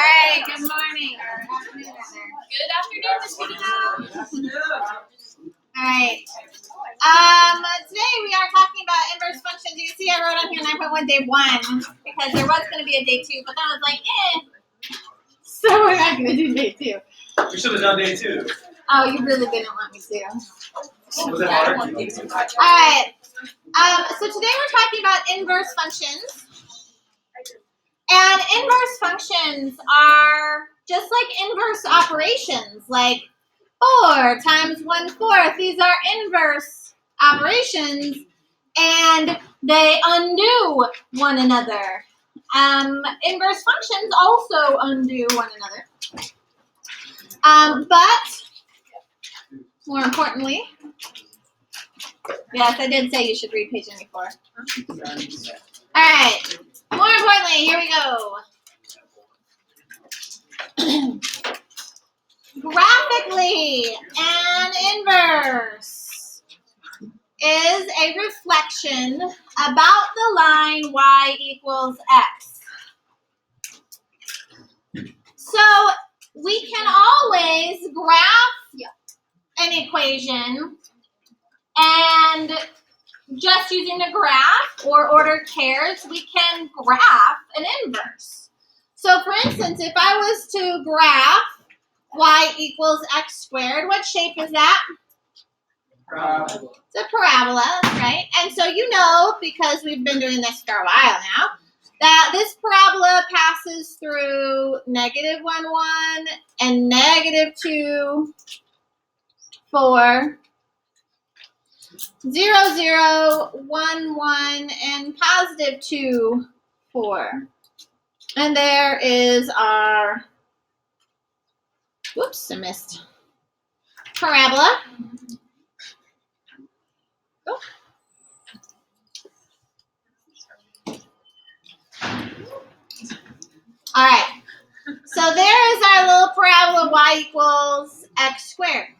right, good morning. Good afternoon, Miss Kitty. All right. Today we are talking about inverse functions. You see I wrote on here 9.1 day 1 because there was going to be a day 2, but then I was like, so we're not going to do day 2. We should have done day 2. Oh, you really didn't want me to. Was it hard? All right. So today we're talking about inverse functions. And inverse functions are just like inverse operations, like 4 times 1/4. These are inverse operations, and they undo one another. Inverse functions also undo one another. But more importantly, yes, I did say you should read page 94. All right. More importantly, here we go. Graphically, an inverse is a reflection about the line y equals x. So we can always graph an equation, and just using the graph or ordered pairs, we can graph an inverse. So for instance, if I was to graph y equals x squared, what shape is that? Parabola. It's a parabola, right? And so you know, because we've been doing this for a while now, that this parabola passes through -1, 1 and -2, 4, 0, 0, 1, 1, and +2, 4. And there is our, whoops, I missed, parabola. Oh. All right, so there is our little parabola y equals x squared.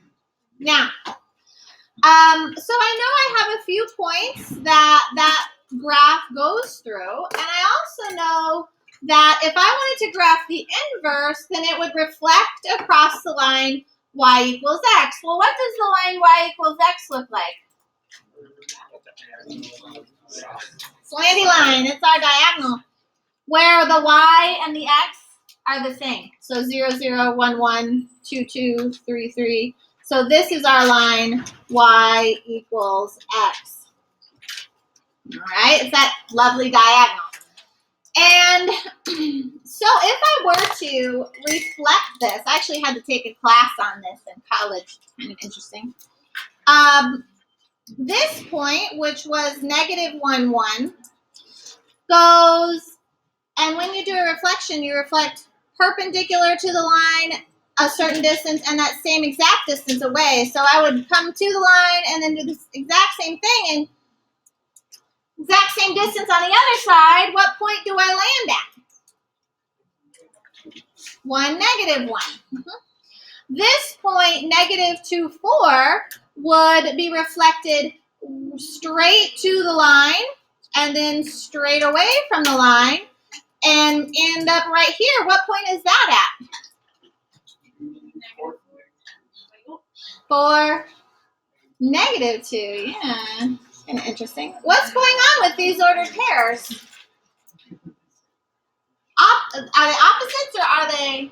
Now, so I know I have a few points that graph goes through, and I also know that if I wanted to graph the inverse, then it would reflect across the line y equals x. Well, what does the line y equals x look like? Slanty line, it's our diagonal, where the y and the x are the same. So 0, 0, 1, 1, 2, 2, 3, 3. So this is our line y equals x. All right, it's that lovely diagonal. And so if I were to reflect this, I actually had to take a class on this in college, kind of interesting. This point, which was -1, 1, goes, and when you do a reflection, you reflect perpendicular to the line a certain distance and that same exact distance away. So I would come to the line and then do the exact same thing and exact same distance on the other side. What point do I land at? 1, -1. This point, -2, 4, would be reflected straight to the line and then straight away from the line and end up right here. What point is that at? 4, -2. Yeah, kind of interesting. What's going on with these ordered pairs? Are they opposites or are they?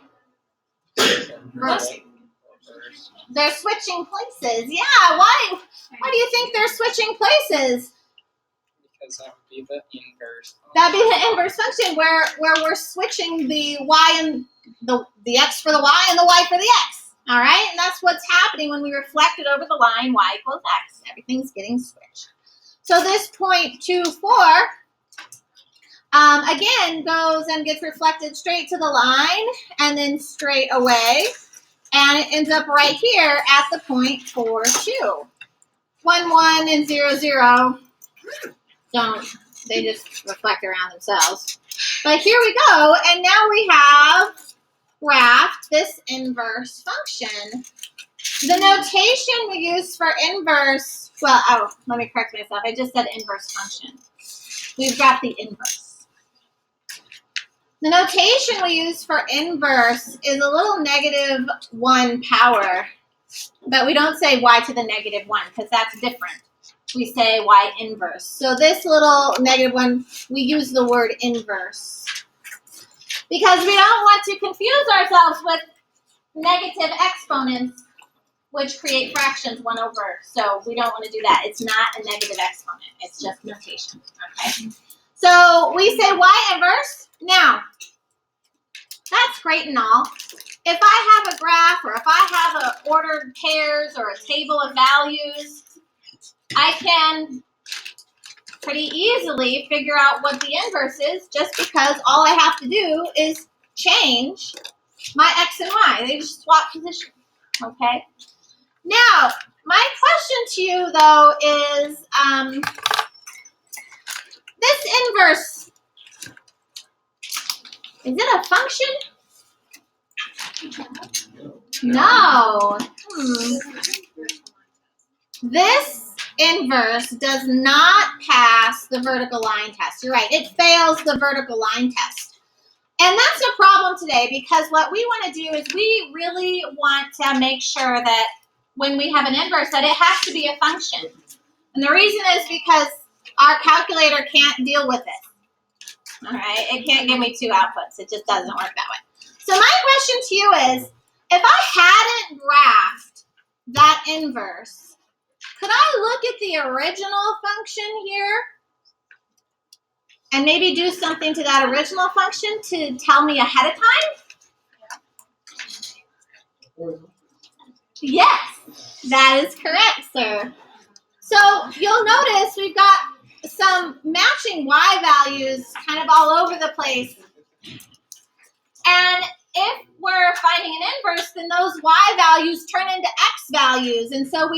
They're switching places. Yeah. Why do you think they're switching places? Because that would be the inverse function. That'd be the inverse function where we're switching the y and the x for the y and the y for the x. All right, and that's what's happening when we reflect it over the line y equals x. Everything's getting switched. So this point 2, 4, again goes and gets reflected straight to the line and then straight away, and it ends up right here at the point 4, 2. 1, 1, and 0, 0 don't. They just reflect around themselves. But here we go, and now we have graphed this inverse function. The notation we use for inverse, well, let me correct myself. I just said inverse function. We've got the inverse. The notation we use for inverse is a little -1 power, but we don't say y to the -1 because that's different. We say y inverse. So this little -1, we use the word inverse because we don't want to confuse ourselves with negative exponents, which create fractions 1 over. So we don't want to do that. It's not a negative exponent. It's just notation. Okay. So we say y inverse. Now, that's great and all. If I have a graph or if I have a ordered pairs or a table of values, I can pretty easily figure out what the inverse is just because all I have to do is change my x and y. They just swap position. Okay? Now, my question to you, though, is this inverse, is it a function? No. This inverse does not pass the vertical line test. You're right. It fails the vertical line test. And that's a problem today because what we want to do is we really want to make sure that when we have an inverse that it has to be a function. And the reason is because our calculator can't deal with it. All right? It can't give me 2 outputs. It just doesn't work that way. So my question to you is, if I hadn't graphed that inverse, could I look at the original function here and maybe do something to that original function to tell me ahead of time? Yes, that is correct, sir. So you'll notice we've got some matching y values kind of all over the place. And if we're finding an inverse, then those y values turn into x values. And so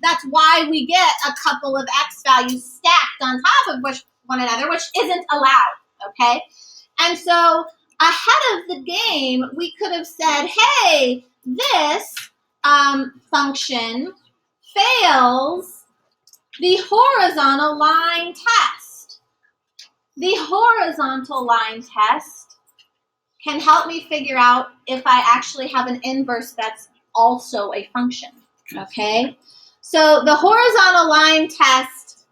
that's why we get a couple of x values stacked on top of one another, which isn't allowed, okay? And so ahead of the game, we could have said, hey, this function fails the horizontal line test. The horizontal line test can help me figure out if I actually have an inverse that's also a function, okay? So the horizontal line test,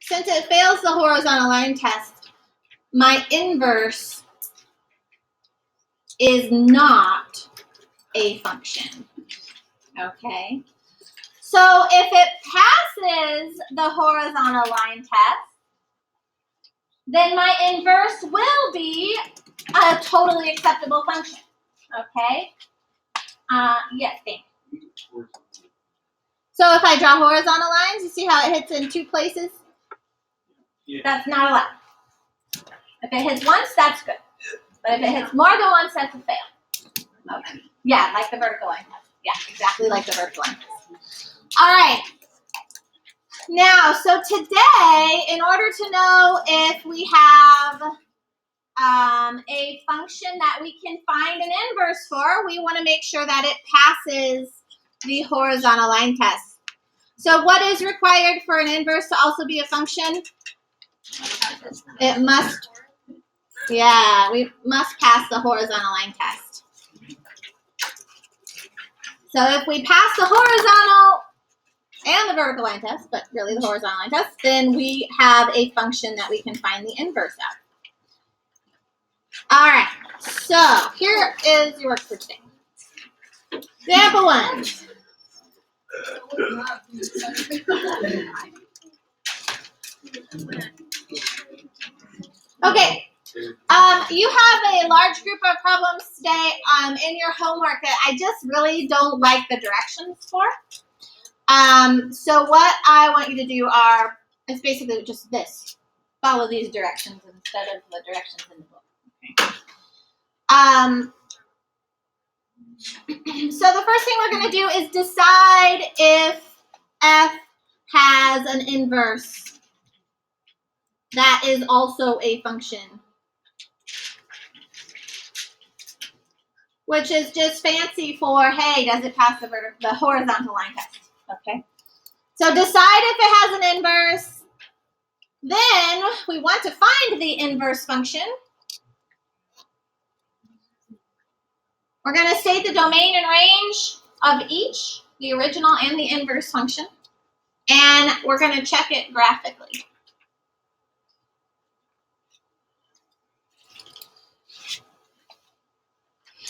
since it fails the horizontal line test, my inverse is not a function, okay? So if it passes the horizontal line test, then my inverse will be a totally acceptable function, okay? Yes, thanks. So if I draw horizontal lines, you see how it hits in 2 places? Yeah. That's not allowed. If it hits once, that's good. But if it hits more than once, that's a fail. Okay. Yeah, like the vertical line test. Yeah, exactly like the vertical line test. All right. Now, so today, in order to know if we have a function that we can find an inverse for, we want to make sure that it passes the horizontal line test. So what is required for an inverse to also be a function? It must, we must pass the horizontal line test. So if we pass the horizontal and the vertical line test, but really the horizontal line test, then we have a function that we can find the inverse of. All right, so here is your work for today. Example 1. Okay, you have a large group of problems today in your homework that I just really don't like the directions for. So what I want you to do is basically just this. Follow these directions instead of the directions in the book. Okay. So the first thing we're going to do is decide if f has an inverse that is also a function, which is just fancy for, hey, does it pass the horizontal line test? Okay. So decide if it has an inverse Then we want to find the inverse function. We're going to state the domain and range of each, the original and the inverse function. And we're going to check it graphically.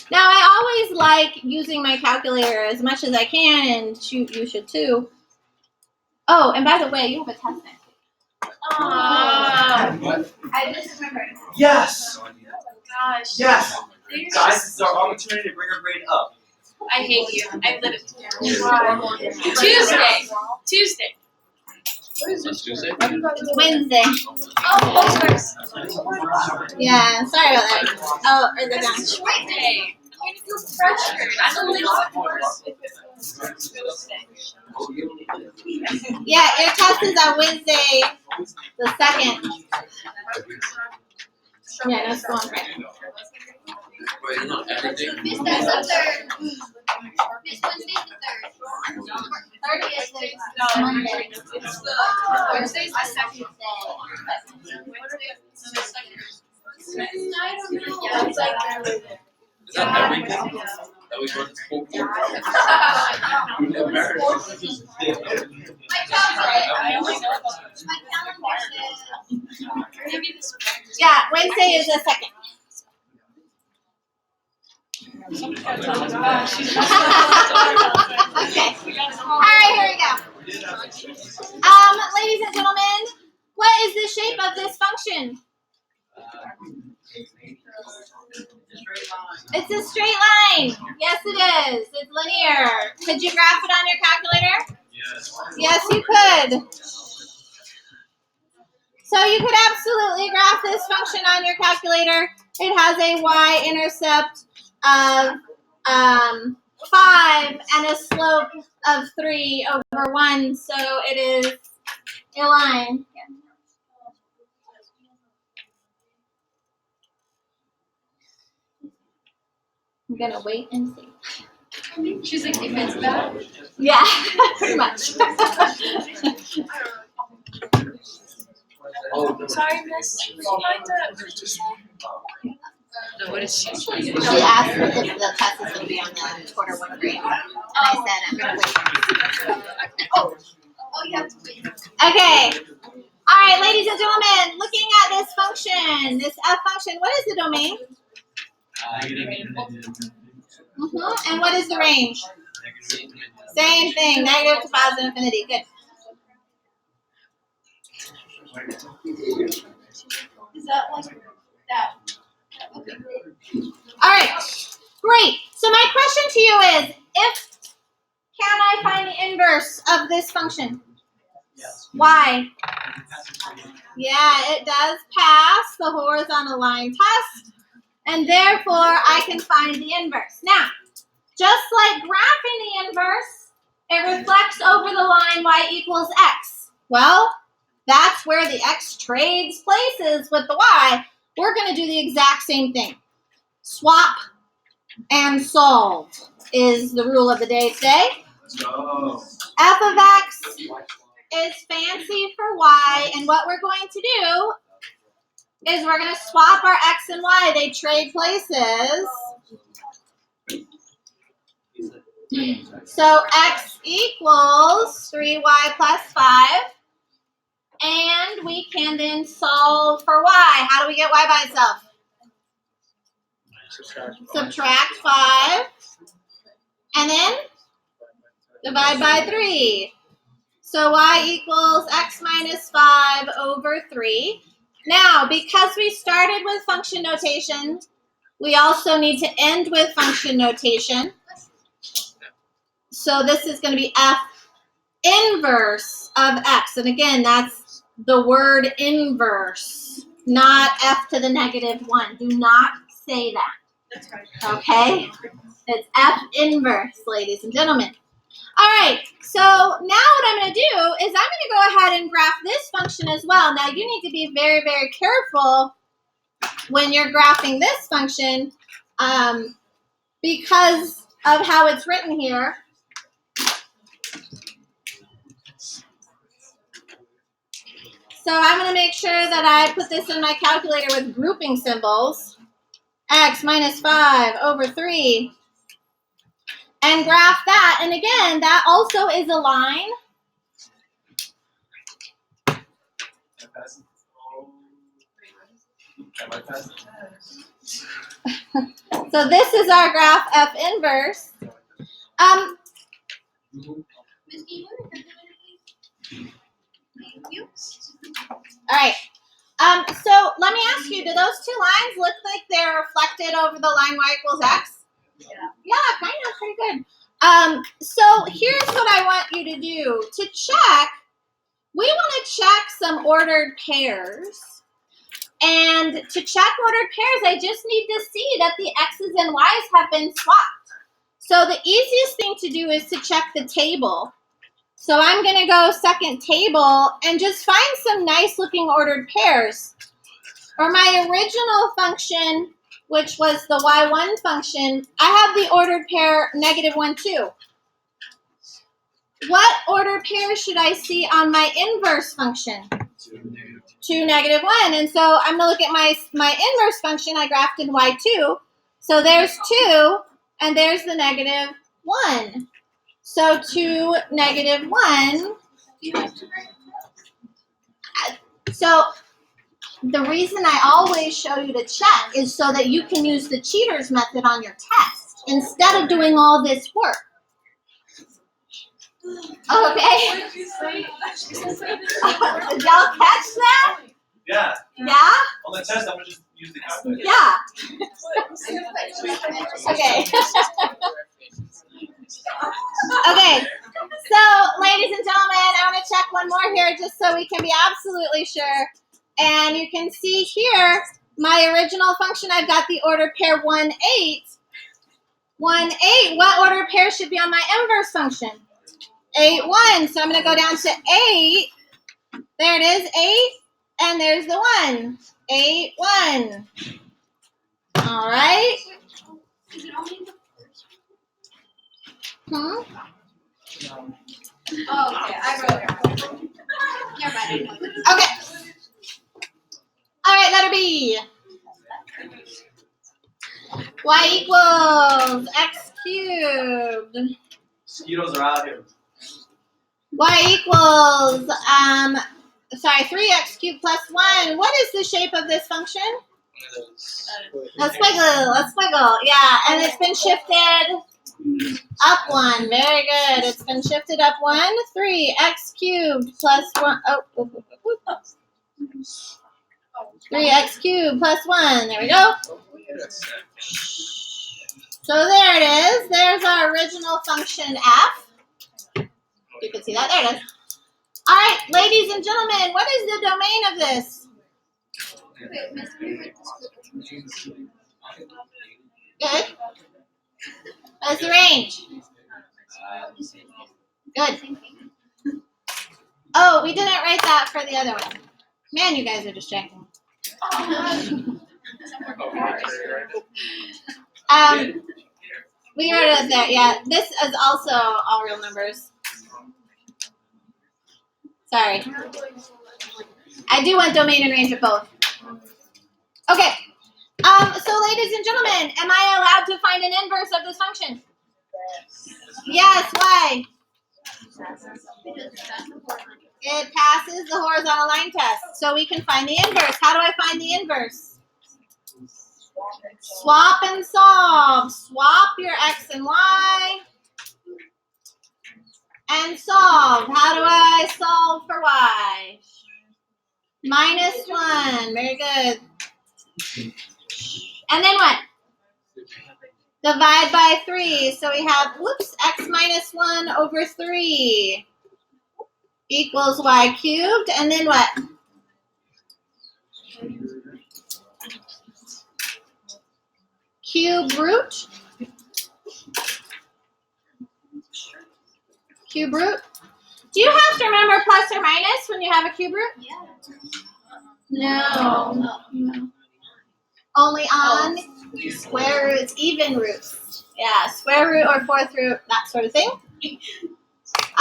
Now, I always like using my calculator as much as I can, and shoot, you should too. Oh, and by the way, you have a test next week. I just remembered. Yes! Oh my gosh. Yes! There's Guys, just- this is our opportunity to bring our grade up. I hate you. I live Tuesday. Tuesday. That's Tuesday? It's Wednesday. Oh, first. Yeah, sorry about that. Oh, or the down. Detroit Day. I feel pressured. I'm a little worse if it was Tuesday. Yeah, your test is on Wednesday, the 2nd. Yeah, no, it's going right. Wait, no, everything. Miss, there's a third. Miss, Wednesday's the 3rd. 30th is Monday. Wednesday's the second. I don't know. Yeah, it's like Is that every weekend? That we go to school for? My calendar. I only know about My calendar says. maybe this Yeah, Wednesday is the 2nd. Okay. All right, here we go. Ladies and gentlemen, what is the shape of this function? It's a straight line. Yes, it is. It's linear. Could you graph it on your calculator? Yes. Yes, you could. So you could absolutely graph this function on your calculator. It has a y-intercept of 5 and a slope of 3 over 1. So it is a line. I'm going to wait and see. She's like, if it's bad. Yeah, pretty much. Sorry, miss. Would you mind what did you say? No, what is she? She asked if the test is going to be on the quarter 1 grade. And I said, I'm going to wait. Oh, you have to wait. Okay. All right, ladies and gentlemen, looking at this function, this f function, what is the domain? And what is the range? Same thing, negative to positive infinity. Good. Is that like that? Okay. All right, great. So my question to you is, can I find the inverse of this function? Why? Yeah, it does pass the horizontal line test, and therefore I can find the inverse. Now, just like graphing the inverse, it reflects over the line y equals x. Well, that's where the x trades places with the y. We're going to do the exact same thing. Swap and solve is the rule of the day today. Oh. F of x is fancy for y, and what we're going to do is we're going to swap our x and y. They trade places. So x equals 3y plus 5. And we can then solve for y. How do we get y by itself? Subtract 5. And then divide by 3. So y equals x minus 5 over 3. Now, because we started with function notation, we also need to end with function notation. So this is going to be f inverse of x. And again, that's the word inverse, not f to the negative 1. Do not say that. That's right. Okay? It's f inverse, ladies and gentlemen. All right, so now what I'm going to do is I'm going to go ahead and graph this function as well. Now, you need to be very, very careful when you're graphing this function because of how it's written here. So I'm going to make sure that I put this in my calculator with grouping symbols. X minus 5 over 3. And graph that. And again, that also is a line. So this is our graph F inverse. Miss Eva, please. Thank you. All right. So let me ask you, do those two lines look like they're reflected over the line y equals x? Yeah, kind of, pretty good. So here's what I want you to do. To check, we want to check some ordered pairs. And to check ordered pairs, I just need to see that the x's and y's have been swapped. So the easiest thing to do is to check the table. So I'm going to go second table and just find some nice looking ordered pairs. For my original function, which was the y1 function, I have the ordered pair -1, 2. What ordered pair should I see on my inverse function? 2, -1. And so I'm going to look at my inverse function. I graphed in y2. So there's 2, and there's the -1. So 2, -1. So the reason I always show you to check is so that you can use the cheater's method on your test instead of doing all this work. Okay? What did you say? Did y'all catch that? Yeah. Yeah? On the test, I'm gonna just use the calculator. Yeah. Okay. Okay. So, ladies and gentlemen, I want to check one more here just so we can be absolutely sure. And you can see here, my original function, I've got the ordered pair 1, 8. 1, 8. What ordered pair should be on my inverse function? 8, 1. So I'm going to go down to 8. There it is, 8. And there's the 1. 8, 1. All right. Is it only the first Hmm? one? Oh, okay. I wrote it. Never mind. I know. Okay. All right, letter B. Y equals x cubed. Mosquitoes are out here. Y equals, 3x cubed plus 1. What is the shape of this function? A squiggle. Yeah, and it's been shifted up 1. Very good. It's been shifted up 1. 3x cubed plus 1. 3x cubed plus 1. There we go. So there it is. There's our original function f. You can see that. There it is. All right, ladies and gentlemen, what is the domain of this? Wait, Miss Eva. Good. What's the range? Good. Oh, we didn't write that for the other one. Man, you guys are distracting. We wrote it there. Yeah, this is also all real numbers. Sorry. I do want domain and range of both. Okay. So ladies and gentlemen, am I allowed to find an inverse of this function? Yes, why? It passes the horizontal line test. So we can find the inverse. How do I find the inverse? Swap and solve. Swap your x and y. And solve. How do I solve for y? -1. Very good. And then what? Divide by 3. So we have, x minus 1 over 3 equals y cubed. And then what? Cube root. Cube root. Do you have to remember plus or minus when you have a cube root? No. Only on square roots, even roots. Yeah, square root or fourth root, that sort of thing.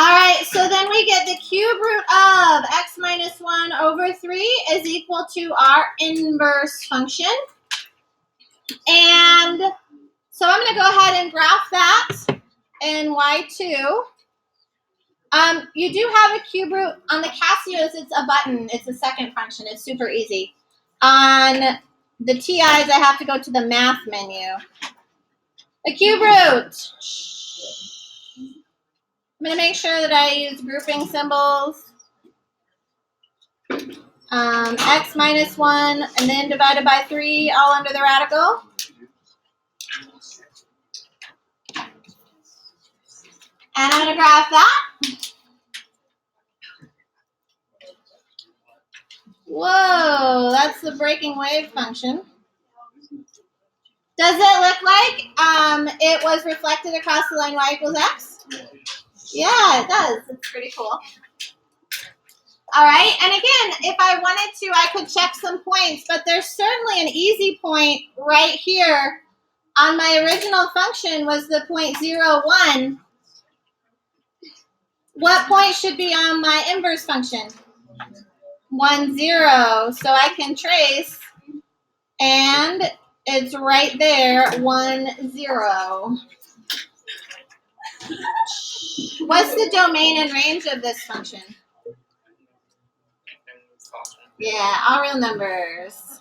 All right, so then we get the cube root of x minus 1 over 3 is equal to our inverse function. And so I'm going to go ahead and graph that in y2. You do have a cube root. On the Casios, it's a button. It's a second function. It's super easy. On the TIs, I have to go to the math menu. A cube root. I'm going to make sure that I use grouping symbols. X minus 1 and then divided by 3 all under the radical. And I'm going to graph that. Whoa, that's the breaking wave function. Does it look like it was reflected across the line y equals x? Yeah, it does. It's pretty cool. All right, and again, if I wanted to, I could check some points, but there's certainly an easy point right here on my original function was the point 0, 1. What point should be on my inverse function? 1, 0. So I can trace, and it's right there, 1, 0. What's the domain and range of this function? Yeah, all real numbers.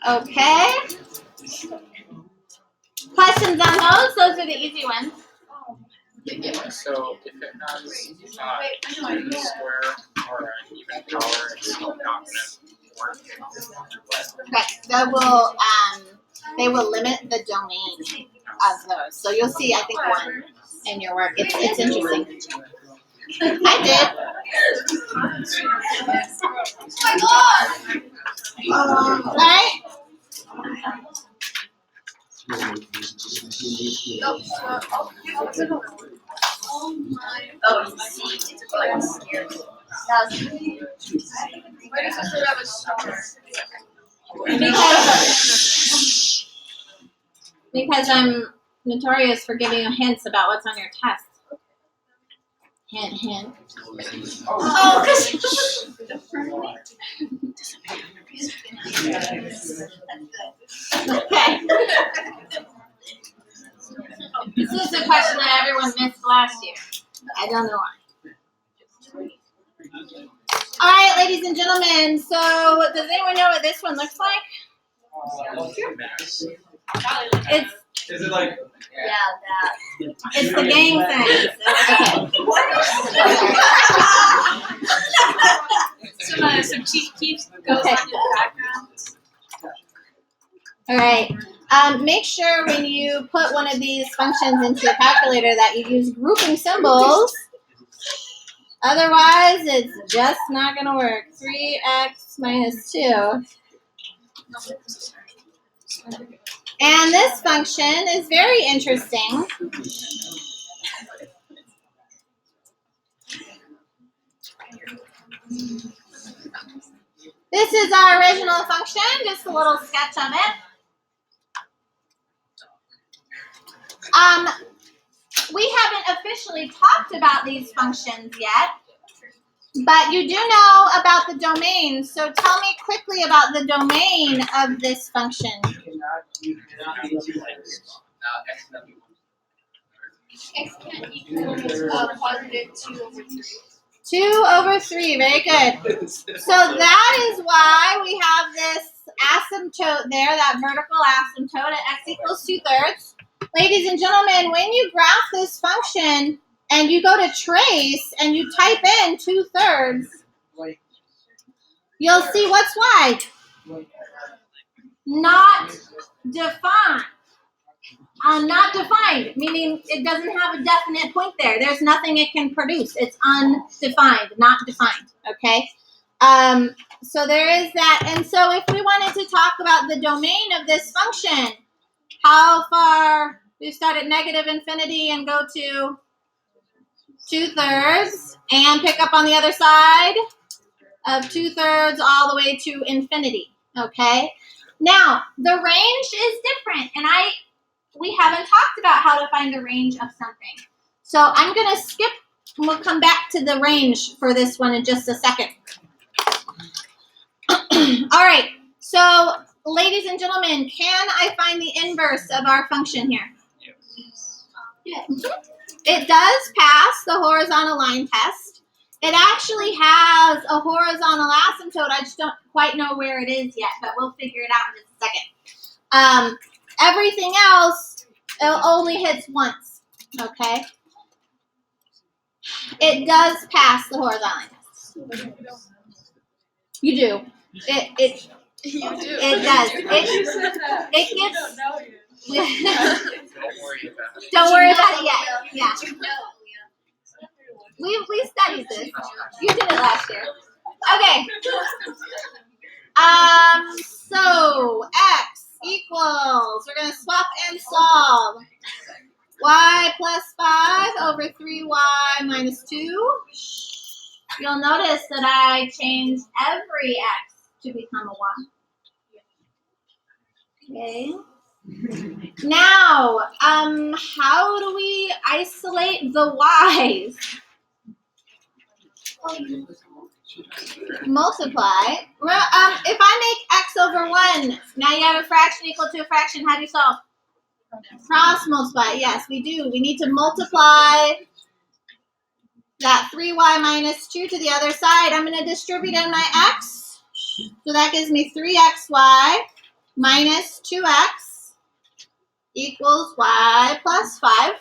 Okay. Questions on those? Those are the easy ones. So if it has 2 square or an even power, it's still not gonna work. Okay, they will limit the domain of those. So you'll see, I think, one in your work. It's interesting. I did. All right. Oh, you see, it's like scared. Why does it have a star? Because I'm notorious for giving you hints about what's on your test. Hint, hint. Oh, Okay. This is a question that everyone missed last year. I don't know why. All right, ladies and gentlemen. So, does anyone know what this one looks like? It's Is it like? yeah, that. it's the gang thing. Okay. Some cheap keeps goes Okay. on in the background. All right. Make sure when you put one of these functions into your calculator that you use grouping symbols. Otherwise, it's just not going to work. 3x minus 2. And this function is very interesting. This is our original function, just a little sketch of it. We haven't officially talked about these functions yet, but you do know about the domain. So tell me quickly about the domain of this function. X can equal positive 2 over 3. 2 over 3, very good. So that is why we have this asymptote there, that vertical asymptote at x equals 2/3. Ladies and gentlemen, when you graph this function and you go to trace and you type in 2/3, you'll see what's y? Not defined. Not defined, meaning it doesn't have a definite point there. There's nothing it can produce. It's undefined, not defined, okay? So there is that. And so if we wanted to talk about the domain of this function, how far, we start at negative infinity and go to 2/3 and pick up on the other side of 2/3 all the way to infinity, okay? Now, the range is different, and we haven't talked about how to find the range of something. So I'm going to skip, and we'll come back to the range for this one in just a second. All right, so ladies and gentlemen, can I find the inverse of our function here? Yes. It does pass the horizontal line test. It actually has a horizontal asymptote. I just don't quite know where it is yet, but we'll figure it out in just a second. Everything else, it only hits once, okay? It does pass the horizontal line test. You do. It You do. It does. It gets. Don't worry about it. Don't worry about it yet. Yeah. You know, We studied this. You did it last year. Okay. So x equals, we're gonna swap and solve. Y plus 5 over 3y minus 2. You'll notice that I changed every x to become a y. Okay. Now, how do we isolate the y's? Multiply. If I make x over 1, now you have a fraction equal to a fraction. How do you solve? Cross multiply. Yes, we do. We need to multiply that 3y minus 2 to the other side. I'm going to distribute in my x. So that gives me 3xy minus 2x equals y plus 5.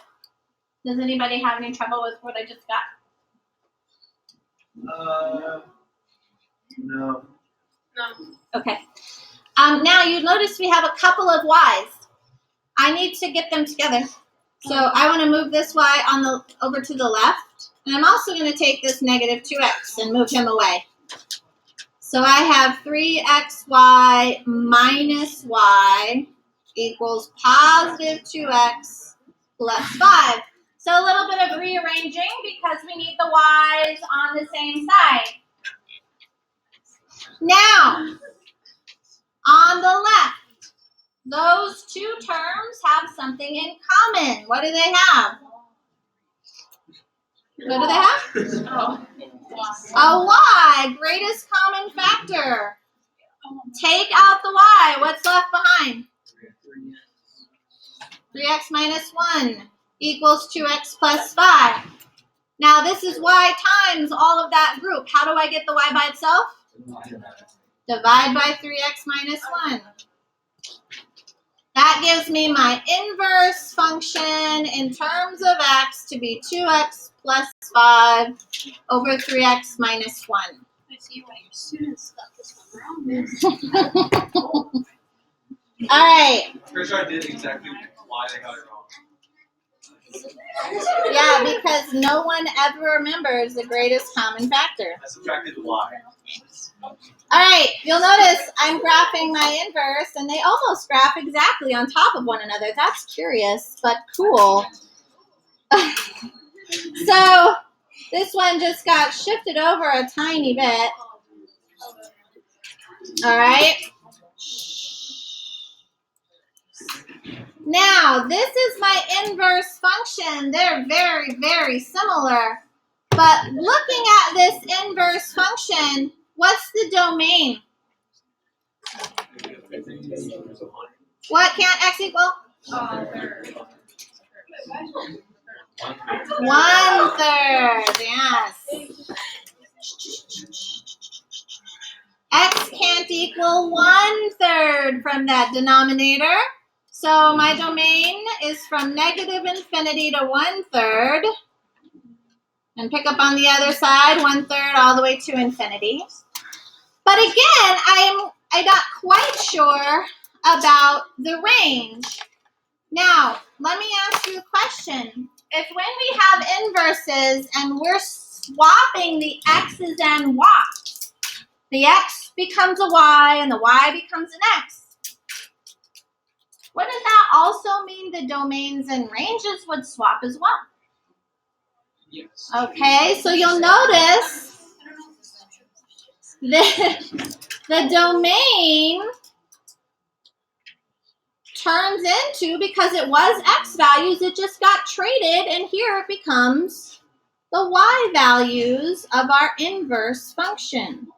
Does anybody have any trouble with what I just got? No. Okay. Now you notice we have a couple of y's. I need to get them together. So I want to move this y on the over to the left. And I'm also going to take this negative 2x and move him away. So I have 3xy minus y equals positive 2x plus 5. So a little bit of rearranging because we need the y's on the same side. Now, on the left, those two terms have something in common. What do they have? What do they have? A y, greatest common factor. Take out the y. What's left behind? 3x minus 1 equals 2x plus 5. Now this is y times all of that group. How do I get the y by itself? Divide by 3x minus 1. That gives me my inverse function in terms of x to be 2x plus 5 over 3x minus 1. I see why your students got this one wrong. All right. I'm pretty sure I did exactly why they got it wrong. Yeah, because no one ever remembers the greatest common factor. I subtracted the y. All right, you'll notice I'm graphing my inverse, and they almost graph exactly on top of one another. That's curious, but cool. So this one just got shifted over a tiny bit. All right. Now, this is my inverse function. They're very, very similar. But looking at this inverse function, what's the domain? What can't x equal? 1/3, yes. X can't equal 1/3 from that denominator. So my domain is from negative infinity to 1/3. And pick up on the other side, 1/3 all the way to infinity. But again, I'm not quite sure about the range. Now, let me ask you a question. If when we have inverses and we're swapping the x's and y's, the x becomes a y and the y becomes an x, wouldn't that also mean the domains and ranges would swap as well? Yes. Okay, so you'll notice the domain turns into, because it was x values, it just got traded, and here it becomes the y values of our inverse function.